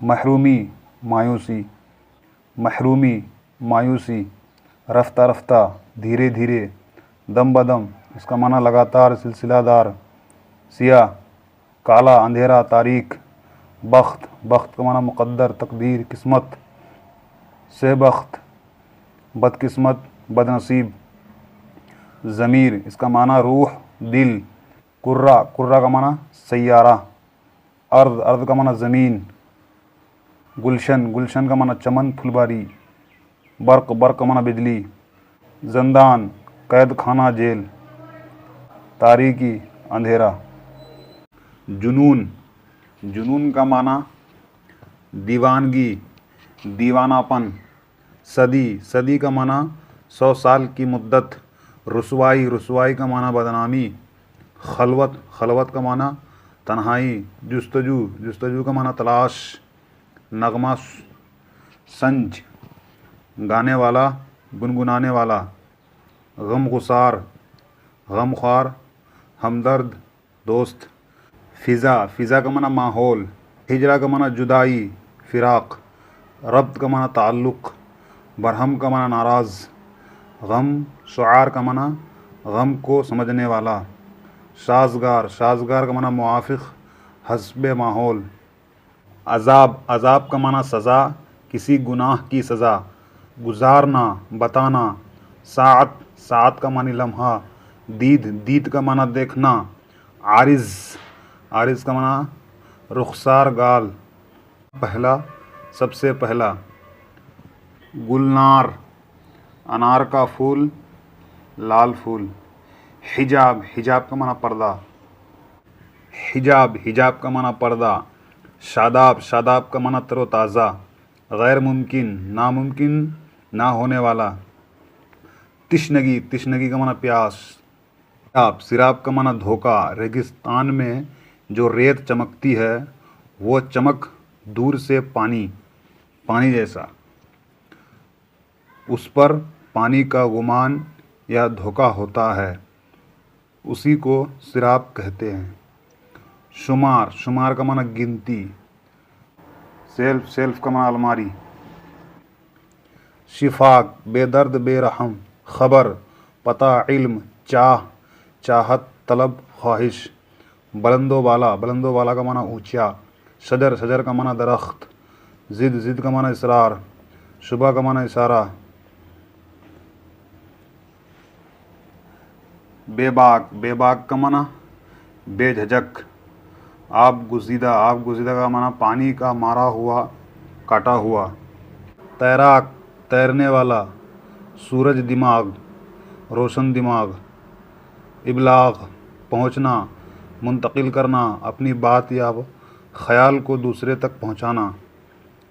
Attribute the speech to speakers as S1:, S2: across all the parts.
S1: محرومی مایوسی، محرومی مایوسی، رفتہ رفتہ دھیرے دھیرے، دم بدم اس کا معنی لگاتار سلسلہ دار، سیاہ کالا اندھیرا تاریک، بخت بخت کا معنی مقدر تقدیر قسمت، سے بخت بد قسمت بد نصیب، ضمیر اس کا معنی روح دل، کرہ کرہ کا معنی سیارہ، ارض ارض کا معنی زمین، گلشن گلشن کا معنی چمن پھلباری، برق برق کا معنی بجلی، زندان قید خانہ جیل، تاریکی اندھیرا، جنون جنون کا معنی دیوانگی دیوانہ پن، صدی صدی کا معنی 100 سال کی مدت، رسوائی رسوائی کا معنی بدنامی، خلوت خلوت کا معنی تنہائی، جستجو جستجو کا معنی تلاش، نغمہ سنج گانے والا گنگنانے والا، غم گسار غم خوار ہمدرد دوست، فضا فضا کا معنی ماحول، ہجرا کا معنی جدائی فراق، ربط کا معنی تعلق، برہم کا معنی ناراض، غم شعار کا معنی غم کو سمجھنے والا، سازگار سازگار کا معنی موافق حسب ماحول، عذاب عذاب کا معنی سزا کسی گناہ کی سزا، گزارنا بتانا، ساعت ساعت کا معنی لمحہ، دید دید کا معنی دیکھنا، عارض عارض کا معنی رخسار گال، پہلا سب سے پہلا، گلنار انار کا پھول لال پھول، حجاب حجاب کا معنی پردہ، حجاب حجاب کا معنی پردہ، شاداب شاداب کا معنی تر و تازہ، غیر ممکن ناممکن نہ ہونے والا، تشنگی تشنگی کا معنی پیاس، سراب سراب کا معنی دھوکہ، ریگستان میں جو ریت چمکتی ہے وہ چمک دور سے پانی پانی جیسا، اس پر پانی کا گمان یا دھوکہ ہوتا ہے، اسی کو سراب کہتے ہیں، شمار شمار کا معنی گنتی، سیلف سیلف کا معنی الماری، شفاق بے درد بے رحم، خبر پتہ علم چاہ چاہت طلب خواہش، بلند و بالا کا معنی اونچا، شجر شجر کا معنی درخت، ضد ضد کا معنی اصرار، شبہ کا معنی اشارہ، بے باک کا معنی بے جھجک، آب گزیدہ کا معنی پانی کا مارا ہوا کاٹا ہوا، تیراک تیرنے والا، سورج دماغ روشن دماغ، ابلاغ پہنچنا منتقل کرنا، اپنی بات یا خیال کو دوسرے تک پہنچانا،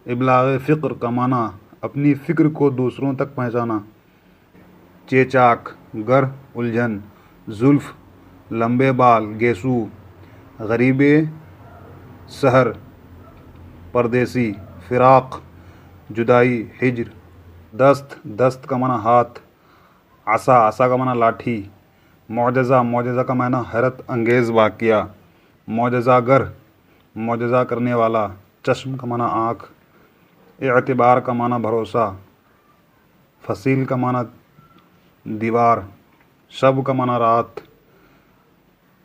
S1: ابلاغ فکر کا معنی اپنی فکر کو دوسروں تک پہنچانا، چیچاک گر الجھن، زلف لمبے بال گیسو، غریب سحر پردیسی، فراق جدائی ہجر، دست دست کا معنی ہاتھ، عصا عصا کا معنی لاٹھی، معجزہ معجزہ کا معنی حیرت انگیز واقعہ، معجزہ گر معجزہ کرنے والا، چشم کا معنی آنکھ، اعتبار کا معنی بھروسہ، فصیل کا معنی دیوار، شب کا معنی رات،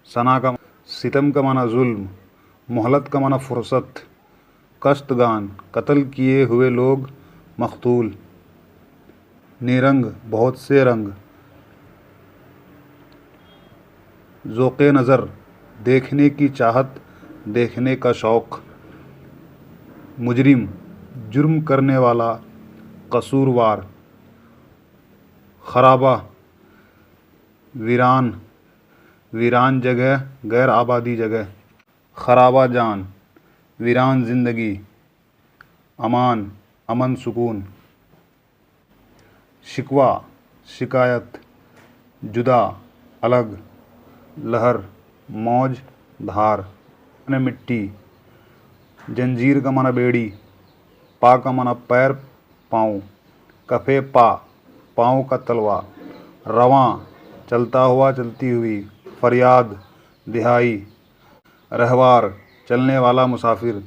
S1: ثنا کا ستم کا معنی ظلم، مہلت کا معنی فرصت، کشتگان قتل کیے ہوئے لوگ مقتول، نیرنگ بہت سے رنگ، ذوق نظر دیکھنے کی چاہت دیکھنے کا شوق، مجرم جرم کرنے والا قصوروار، خرابہ ویران ویران جگہ غیر آبادی جگہ، خرابہ جان ویران زندگی، امان امن سکون، شکوہ شکایت، جدا الگ، لہر موج دھار، مٹی، جنجیر کا معنی بیڑی، پا کا معنی پیر پاؤں، کفے پا پاؤں کا تلوا، رواں چلتا ہوا چلتی ہوئی، فریاد دہائی، رہوار چلنے والا مسافر،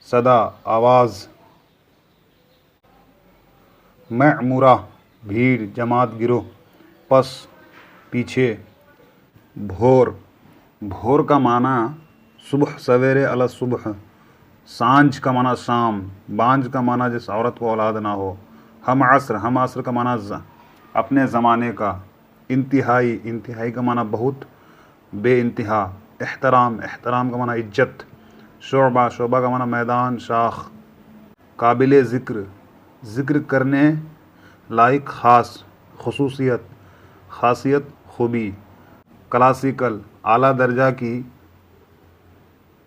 S1: صدا آواز، معمورہ بھیڑ جماعت گروہ، پس پیچھے، بھور، بھور کا معنی صبح سویرے علی صبح، سانجھ کا معنی شام، بانجھ کا معنی جس عورت کو اولاد نہ ہو، ہم عصر کا معنی اپنے زمانے کا، انتہائی، انتہائی کا معنی بہت، بے انتہا، احترام، احترام کا معنی عزت، شعبہ، شعبہ کا معنی میدان، شاخ، قابل ذکر، ذکر کرنے لائق، خاص، خصوصیت، خاصیت، خوبی، کلاسیکل، اعلیٰ درجہ کی،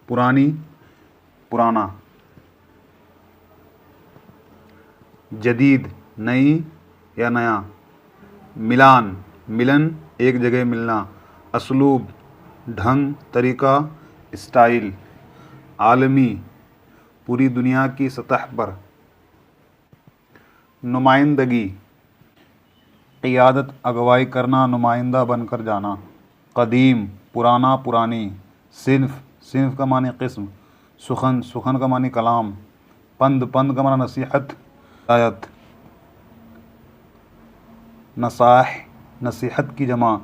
S1: پرانی، پرانا، جدید، نئی یا نیا، ملان، ملن، ایک جگہ ملنا، اسلوب، ڈھنگ، طریقہ، اسٹائل، عالمی، پوری دنیا کی سطح پر، نمائندگی، قیادت، اگوائی کرنا، نمائندہ بن کر جانا، قدیم، پرانا، پرانی، صنف، صنف کا معنی قسم، سخن، سخن کا معنی کلام، پند، پند کا معنی نصیحت، ہدایت، نصائح، نصیحت کی جمع،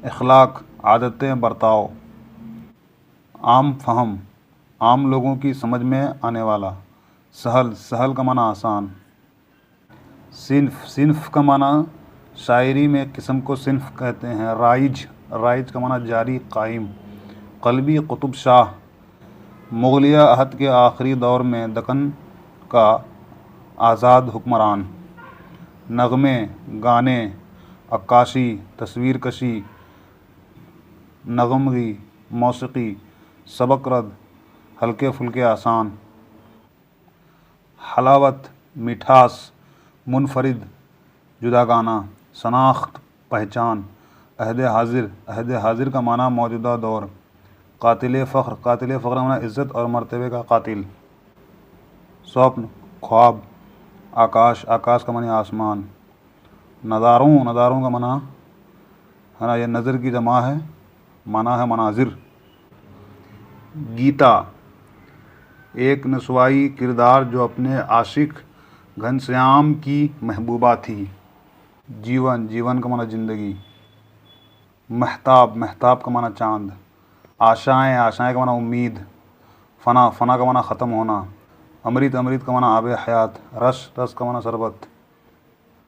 S1: اخلاق، عادتیں، برتاؤ، عام فہم، عام لوگوں کی سمجھ میں آنے والا، سہل، سہل کا معنی آسان، صنف، صنف کا معنی شاعری میں قسم کو صنف کہتے ہیں، رائج، رائج کا معنی جاری، قائم، قلبی، قطب شاہ، مغلیہ عہد کے آخری دور میں دکن کا آزاد حکمران، نغمے، گانے، عکاسی، تصویر کشی، نغمگی، موسیقی، سبق رد، ہلکے پھلکے، آسان، حلاوت، مٹھاس، منفرد، جداگانہ، شناخت، پہچان، عہد حاضر، عہد حاضر کا معنی موجودہ دور، قاتل فخر، قاتل فخر کا معنی عزت اور مرتبے کا قاتل، سوپن، خواب، آکاش، آکاش کا معنی آسمان، نظاروں، نظاروں کا معنی ہے نا، یہ نظر کی جمع ہے، معنی ہے مناظر، گیتا، ایک نسوائی کردار جو اپنے عاشق گھنشیام کی محبوبہ تھی، جیون، جیون کا معنی زندگی، مہتاب، مہتاب کا معنی چاند، آشائیں، آشائیں کا معنی امید، فنا، فنا کا معنی ختم ہونا، امرت، امرت کا معنی آب حیات، رس، رس کا معنی شربت،